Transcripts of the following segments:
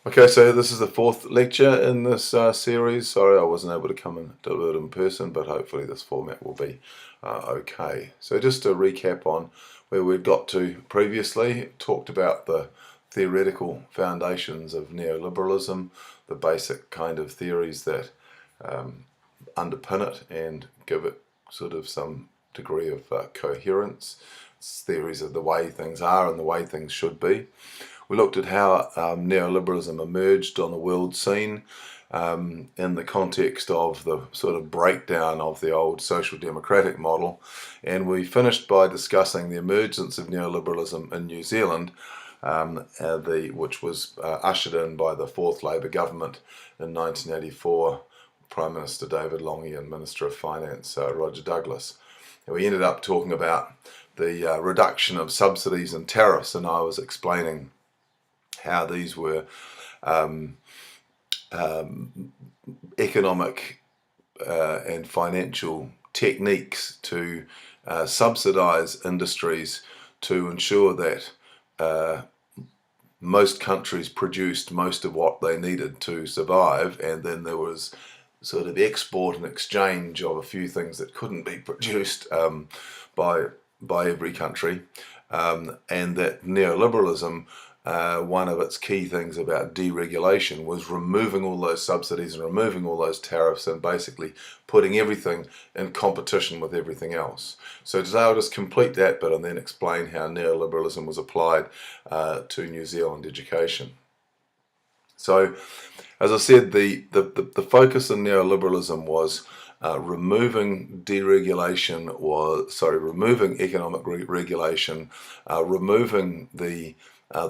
Okay, so this is the fourth lecture in this series. Sorry I wasn't able to come and do it in person, but hopefully this format will be okay. So just to recap on where we'd got to previously, talked about the theoretical foundations of neoliberalism, the basic kind of theories that underpin it and give it sort of some degree of coherence. It's theories of the way things are and the way things should be. We looked at how neoliberalism emerged on the world scene in the context of the sort of breakdown of the old social democratic model, and we finished by discussing the emergence of neoliberalism in New Zealand, which was ushered in by the fourth Labour government in 1984, Prime Minister David Lange and Minister of Finance Roger Douglas. And we ended up talking about the reduction of subsidies and tariffs, and I was explaining how these were economic and financial techniques to subsidize industries to ensure that most countries produced most of what they needed to survive, and then there was sort of export and exchange of a few things that couldn't be produced by every country, and that neoliberalism, one of its key things about deregulation was removing all those subsidies and removing all those tariffs and basically putting everything in competition with everything else. So today I'll just complete that bit and then explain how neoliberalism was applied to New Zealand education. So, as I said, the focus in neoliberalism was removing deregulation, removing economic regulation, removing the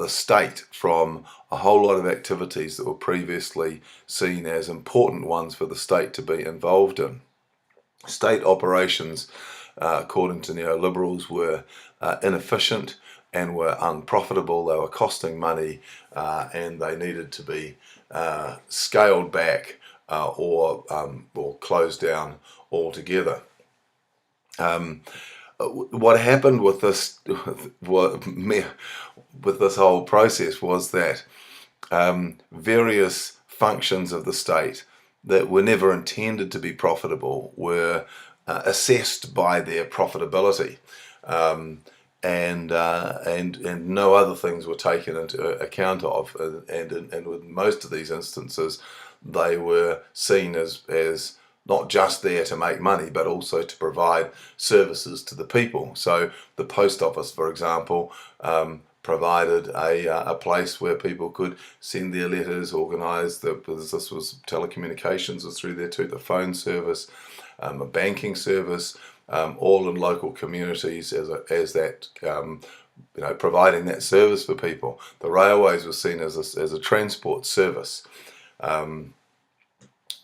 state from a whole lot of activities that were previously seen as important ones for the state to be involved in. State operations, according to neoliberals, were inefficient and were unprofitable. They were costing money, and they needed to be scaled back or closed down altogether. What happened with this whole process was that various functions of the state that were never intended to be profitable were assessed by their profitability, and no other things were taken into account of, and with most of these instances they were seen as not just there to make money, but also to provide services to the people. So the post office, for example, provided a place where people could send their letters, organise this was telecommunications was through there too, the phone service, a banking service, all in local communities as that providing that service for people. The railways were seen as a transport service.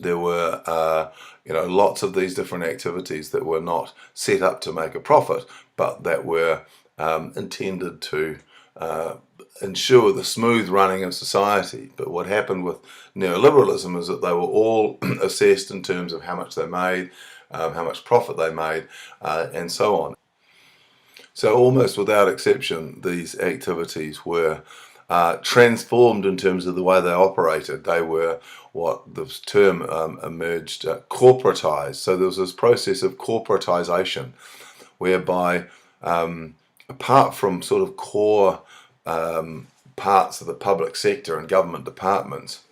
There were lots of these different activities that were not set up to make a profit, but that were intended to ensure the smooth running of society. But what happened with neoliberalism is that they were all assessed in terms of how much they made, how much profit they made, and so on. So almost without exception, these activities were transformed in terms of the way they operated. They were what the term emerged, corporatized. So there was this process of corporatization, whereby apart from sort of core parts of the public sector and government departments,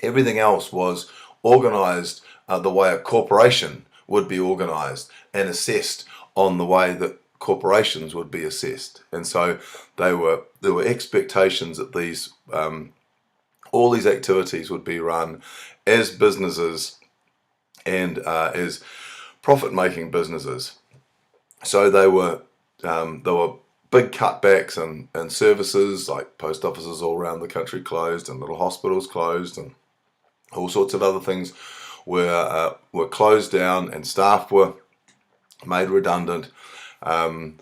everything else was organized the way a corporation would be organized and assessed on the way that corporations would be assessed. And so there were expectations that all these activities would be run as businesses and as profit-making businesses. So there were big cutbacks and services, like post offices all around the country closed, and little hospitals closed, and all sorts of other things were closed down, and staff were made redundant, and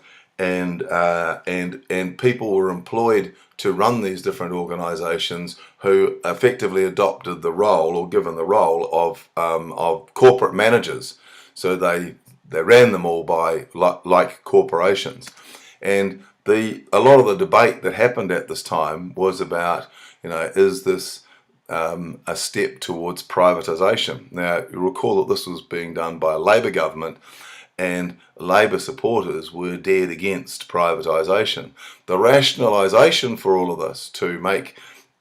people were employed to run these different organisations who effectively adopted the role, or given the role, of corporate managers. So they ran them all by like corporations, and A lot of the debate that happened at this time was about, is this a step towards privatisation? Now, you recall that this was being done by a Labour government, and Labour supporters were dead against privatisation. The rationalisation for all of this, to make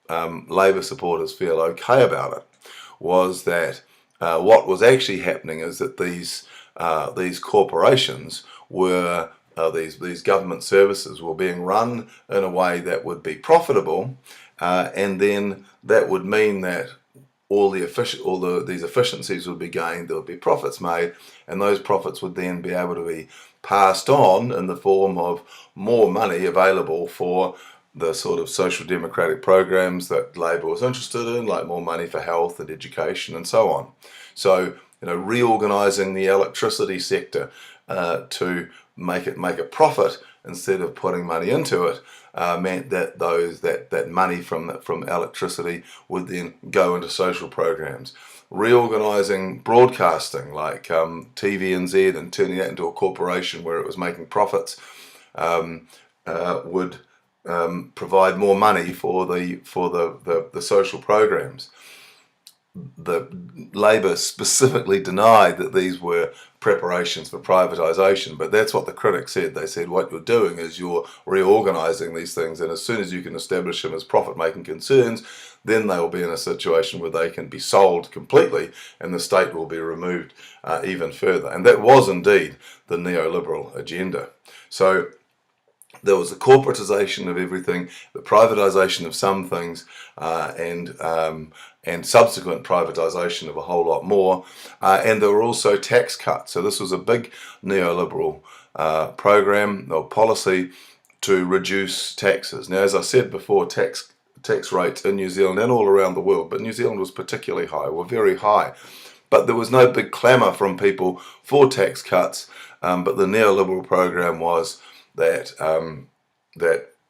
Labour supporters feel okay about it, was that what was actually happening is that these corporations were these government services were being run in a way that would be profitable, and then that would mean that these efficiencies would be gained, there would be profits made, and those profits would then be able to be passed on in the form of more money available for the sort of social democratic programs that Labour was interested in, like more money for health and education and so on. So, reorganising the electricity sector to make a profit instead of putting money into it meant that that money from electricity would then go into social programs. Reorganising broadcasting, like TVNZ, and turning that into a corporation where it was making profits, would provide more money for the social programs. The Labour specifically denied that these were preparations for privatisation, but that's what the critics said. They said what you're doing is you're reorganising these things, and as soon as you can establish them as profit-making concerns, then they will be in a situation where they can be sold completely and the state will be removed even further. And that was indeed the neoliberal agenda. So there was the corporatisation of everything, the privatisation of some things, and subsequent privatisation of a whole lot more. And there were also tax cuts. So this was a big neoliberal program or policy to reduce taxes. Now, as I said before, tax rates in New Zealand and all around the world, but New Zealand was particularly high, were very high. But there was no big clamour from people for tax cuts. But the neoliberal program was that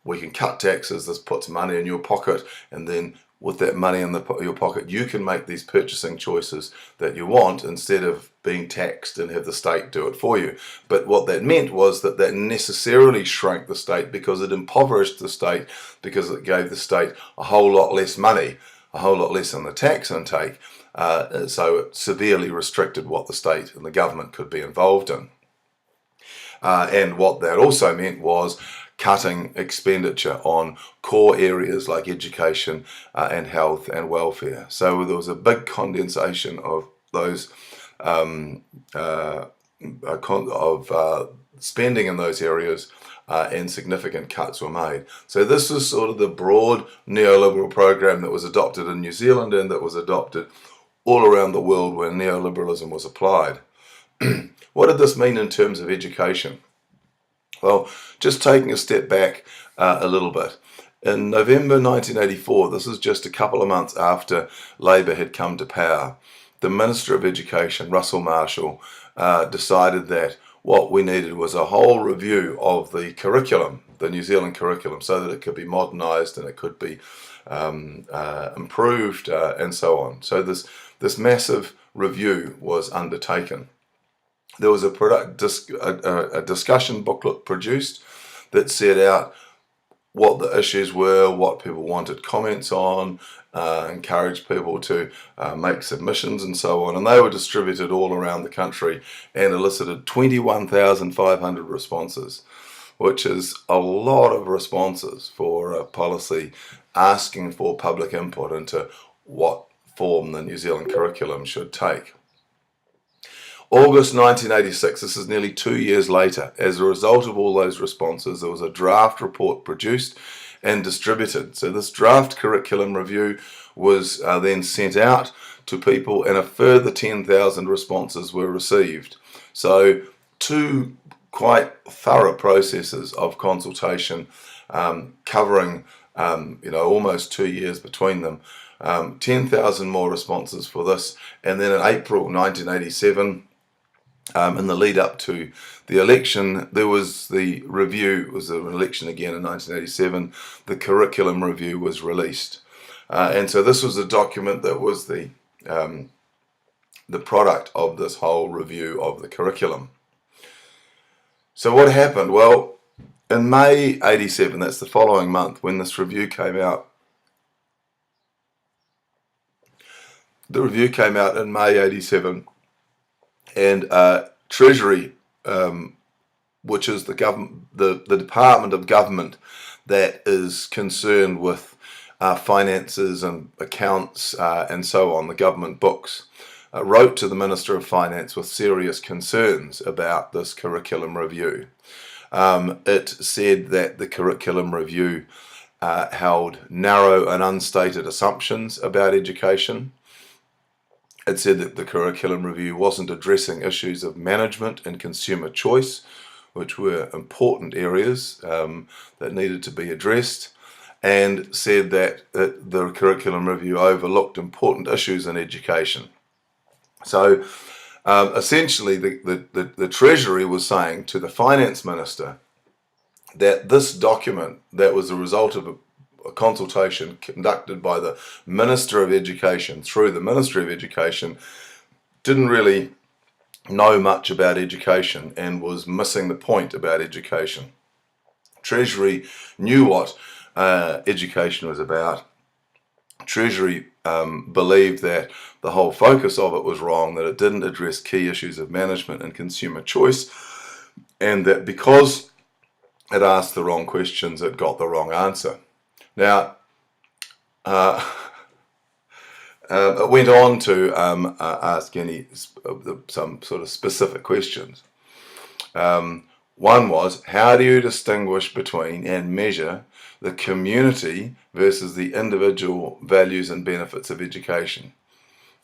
we can cut taxes, this puts money in your pocket, and then with that money in your pocket, you can make these purchasing choices that you want instead of being taxed and have the state do it for you. But what that meant was that necessarily shrank the state, because it impoverished the state, because it gave the state a whole lot less money, a whole lot less in the tax intake. So it severely restricted what the state and the government could be involved in. And what that also meant was cutting expenditure on core areas like education and health and welfare. So there was a big condensation of those spending in those areas, and significant cuts were made. So this was sort of the broad neoliberal program that was adopted in New Zealand and that was adopted all around the world where neoliberalism was applied. What did this mean in terms of education? Well, just taking a step back a little bit. In November 1984, this is just a couple of months after Labour had come to power, the Minister of Education, Russell Marshall, decided that what we needed was a whole review of the curriculum, the New Zealand curriculum, so that it could be modernised and it could be improved and so on. So this massive review was undertaken. There was a discussion booklet produced that set out what the issues were, what people wanted comments on, encouraged people to make submissions and so on. And they were distributed all around the country and elicited 21,500 responses, which is a lot of responses for a policy asking for public input into what form the New Zealand curriculum should take. August 1986, this is nearly 2 years later, as a result of all those responses, there was a draft report produced and distributed. So this draft curriculum review was then sent out to people, and a further 10,000 responses were received. So two quite thorough processes of consultation covering almost 2 years between them. 10,000 more responses for this, and then in April 1987, in the lead up to the election, there was the review. It was an election again in 1987. The curriculum review was released, and so this was a document that was the product of this whole review of the curriculum. So what happened? Well, In May 87, that's the following month, when this review came out, the review came out in May 87, and Treasury, which is the Department of Government that is concerned with finances and accounts and so on, the government books, wrote to the Minister of Finance with serious concerns about this curriculum review. It said that the curriculum review held narrow and unstated assumptions about education. It said that the curriculum review wasn't addressing issues of management and consumer choice, which were important areas that needed to be addressed, and said that the curriculum review overlooked important issues in education. So essentially the Treasury was saying to the Finance Minister that this document that was a result of a consultation conducted by the Minister of Education through the Ministry of Education didn't really know much about education and was missing the point about education. Treasury knew what education was about. Treasury believed that the whole focus of it was wrong, that it didn't address key issues of management and consumer choice, and that because it asked the wrong questions, it got the wrong answer. Now, it went on to ask some sort of specific questions. One was, how do you distinguish between and measure the community versus the individual values and benefits of education?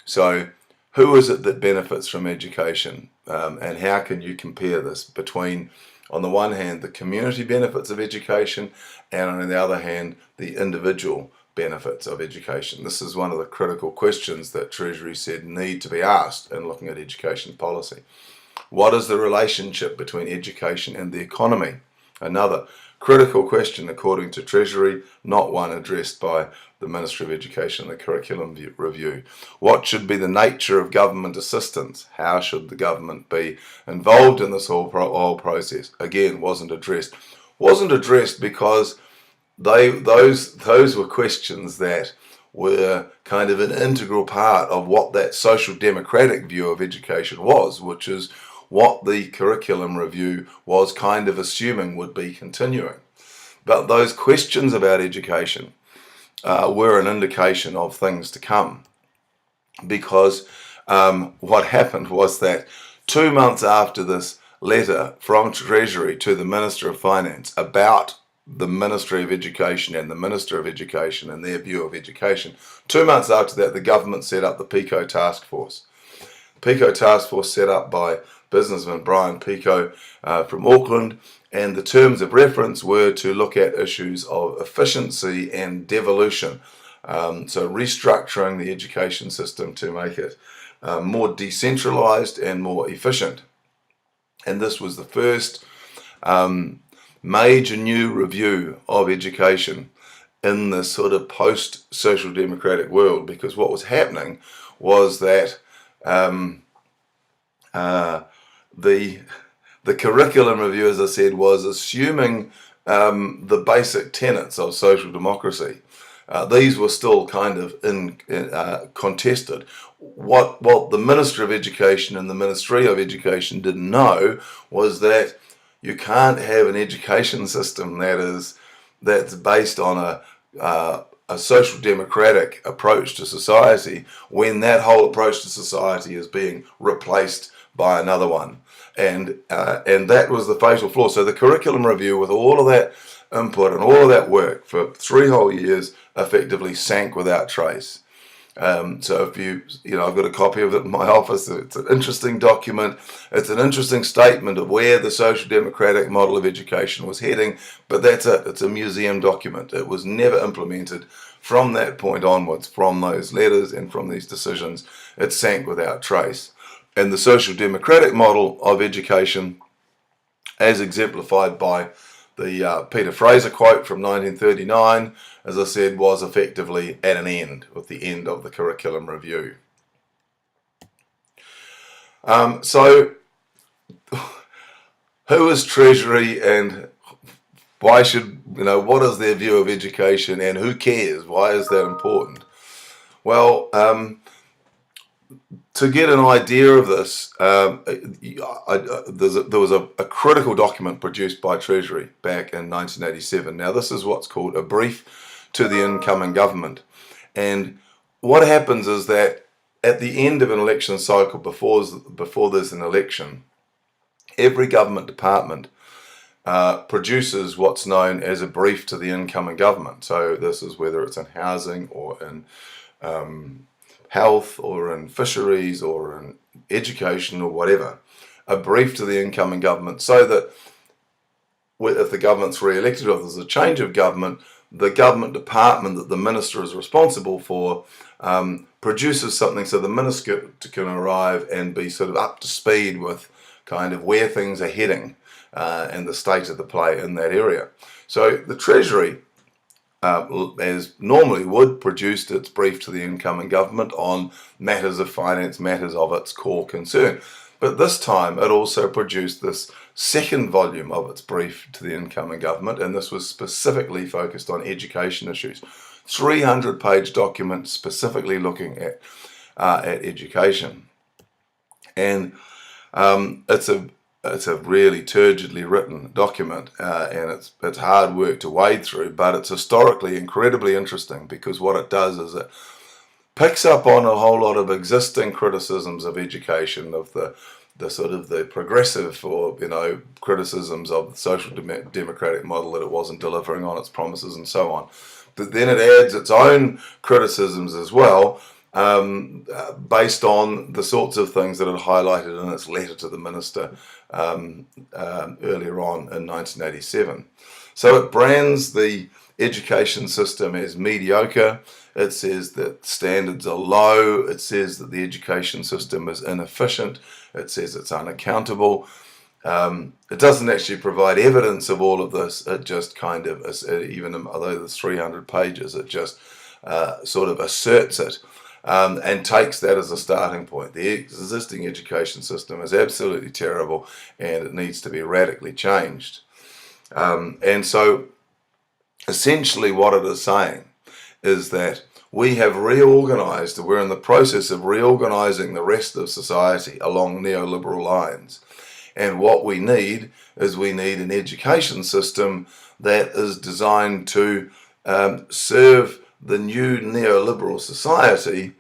So, who is it that benefits from education, and how can you compare this between, on the one hand, the community benefits of education, and on the other hand, the individual benefits of education? This is one of the critical questions that Treasury said need to be asked in looking at education policy. What is the relationship between education and the economy? Another critical question according to Treasury, not one addressed by the Ministry of Education in the curriculum review. What should be the nature of government assistance? How should the government be involved in this whole process? Again, wasn't addressed. Wasn't addressed because those were questions that were kind of an integral part of what that social democratic view of education was, which is what the curriculum review was kind of assuming would be continuing. But those questions about education were an indication of things to come, because what happened was that 2 months after this letter from Treasury to the Minister of Finance about the Ministry of Education and the Minister of Education and their view of education, 2 months after that, the government set up the PICO task force. PICO task force set up by businessman Brian Pico from Auckland, and the terms of reference were to look at issues of efficiency and devolution, so restructuring the education system to make it more decentralized and more efficient. And this was the first major new review of education in this sort of post-social democratic world, because what was happening was that the curriculum review, as I said, was assuming the basic tenets of social democracy. These were still kind of contested. What the Minister of Education and the Ministry of Education didn't know was that you can't have an education system that's based on a social democratic approach to society when that whole approach to society is being replaced by another one. And that was the fatal flaw. So the curriculum review, with all of that input and all of that work for 3 whole years, effectively sank without trace. So if I've got a copy of it in my office. It's an interesting document. It's an interesting statement of where the social democratic model of education was heading, but that's it. It's a museum document. It was never implemented from that point onwards, from those letters and from these decisions. It sank without trace. And the social democratic model of education, as exemplified by the Peter Fraser quote from 1939, as I said, was effectively at an end with the end of the curriculum review. So who is Treasury and Why should, what is their view of education, and who cares? Why is that important? Well, to get an idea of this, there was a critical document produced by Treasury back in 1987. Now, this is what's called a brief to the incoming government. And what happens is that at the end of an election cycle, before there's an election, every government department produces what's known as a brief to the incoming government. So this is whether it's in housing or in health or in fisheries or in education or whatever, a brief to the incoming government, so that if the government's re-elected or there's a change of government, the government department that the minister is responsible for produces something so the minister can arrive and be sort of up to speed with kind of where things are heading and the state of the play in that area. So the Treasury, as normally would, produced its brief to the incoming government on matters of finance, matters of its core concern. But this time it also produced this second volume of its brief to the incoming government, and this was specifically focused on education issues. 300-page document specifically looking at education. And it's a really turgidly written document, and it's hard work to wade through, but it's historically incredibly interesting, because what it does is it picks up on a whole lot of existing criticisms of education, of the sort of the progressive or criticisms of the social democratic model, that it wasn't delivering on its promises and so on. But then it adds its own criticisms as well, based on the sorts of things that it highlighted in its letter to the minister earlier on in 1987. So it brands the education system as mediocre. It says that standards are low. It says that the education system is inefficient. It says it's unaccountable. It doesn't actually provide evidence of all of this. It just kind of, even although there's 300 pages, it just sort of asserts it. And takes that as a starting point. The existing education system is absolutely terrible, and it needs to be radically changed. And so essentially what it is saying is that we have reorganized, we're in the process of reorganizing the rest of society along neoliberal lines. And what we need is an education system that is designed to serve the new neoliberal society,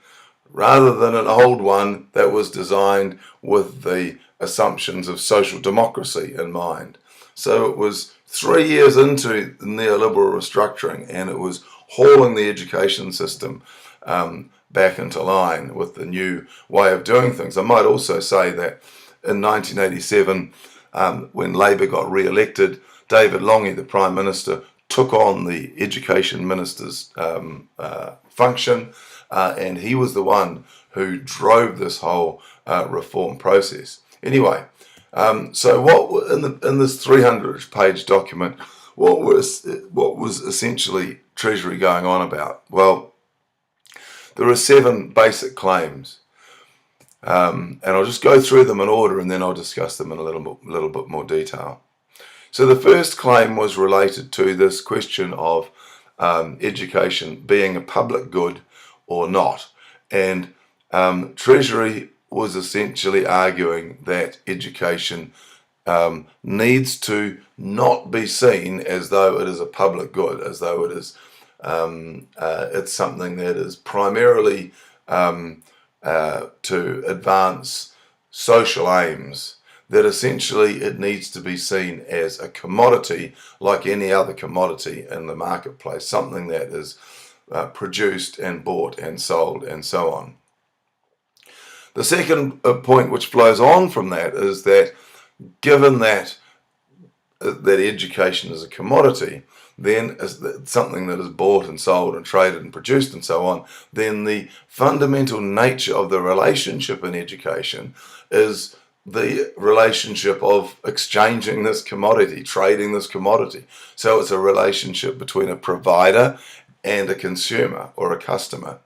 rather than an old one that was designed with the assumptions of social democracy in mind. So it was 3 years into the neoliberal restructuring, and it was hauling the education system back into line with the new way of doing things. I might also say that in 1987, when Labour got re-elected, David Lange, the Prime Minister, took on the education minister's function, and he was the one who drove this whole reform process. Anyway, so what in this 300-page document, what was essentially Treasury going on about? Well, there are 7 basic claims, and I'll just go through them in order, and then I'll discuss them in a little bit more detail. So the first claim was related to this question of education being a public good or not. And Treasury was essentially arguing that education needs to not be seen as though it is a public good, as though it is it's something that is primarily to advance social aims, that essentially it needs to be seen as a commodity like any other commodity in the marketplace, something that is produced and bought and sold and so on. The second point which flows on from that is that given that education is a commodity, then as something that is bought and sold and traded and produced and so on, then the fundamental nature of the relationship in education is the relationship of exchanging this commodity, trading this commodity. So it's a relationship between a provider and a consumer or a customer.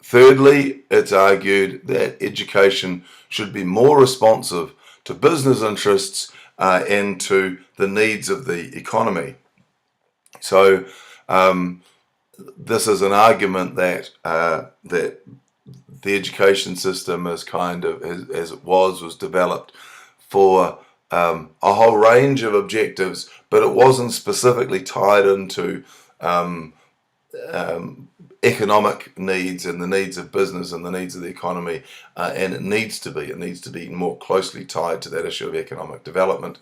Thirdly, it's argued that education should be more responsive to business interests, and to the needs of the economy. So this is an argument that that the education system is kind of, as it was developed for a whole range of objectives, but it wasn't specifically tied into economic needs and the needs of business and the needs of the economy, and it needs to be more closely tied to that issue of economic development.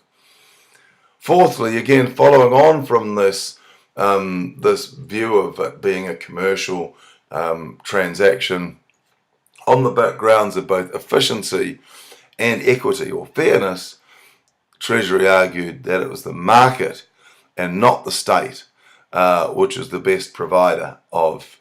Fourthly, again, following on from this this view of it being a commercial transaction, on the backgrounds of both efficiency and equity or fairness, Treasury argued that it was the market and not the state which is the best provider of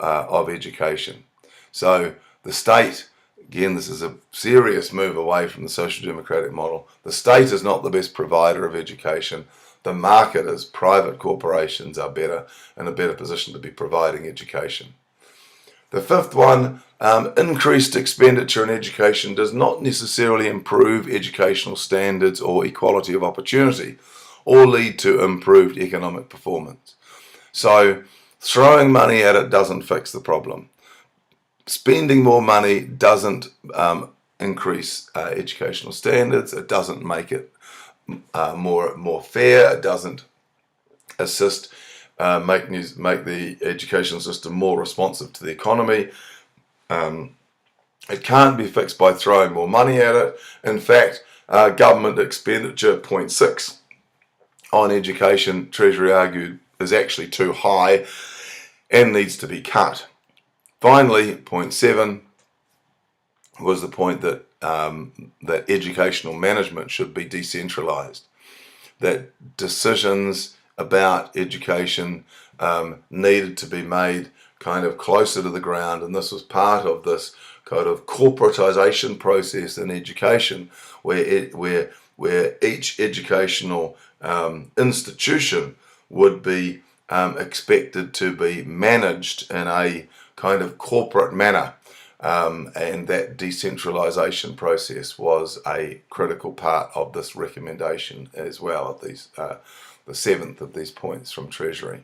education. So the state, again, this is a serious move away from the social democratic model. The state is not the best provider of education. The market is. Private corporations are better, in a better position to be providing education. The fifth one, increased expenditure in education does not necessarily improve educational standards or equality of opportunity, or lead to improved economic performance. So throwing money at it doesn't fix the problem. Spending more money doesn't increase educational standards. It doesn't make it more fair. It doesn't assist make the educational system more responsive to the economy. It can't be fixed by throwing more money at it. In fact, government expenditure 0.6 on education, Treasury argued, is actually too high and needs to be cut. Finally, 0.7 was the point that that educational management should be decentralized, that decisions about education needed to be made kind of closer to the ground, and this was part of this kind of corporatization process in education, where each educational institution would be expected to be managed in a kind of corporate manner, and that decentralization process was a critical part of this recommendation as well, of these the seventh of these points from Treasury.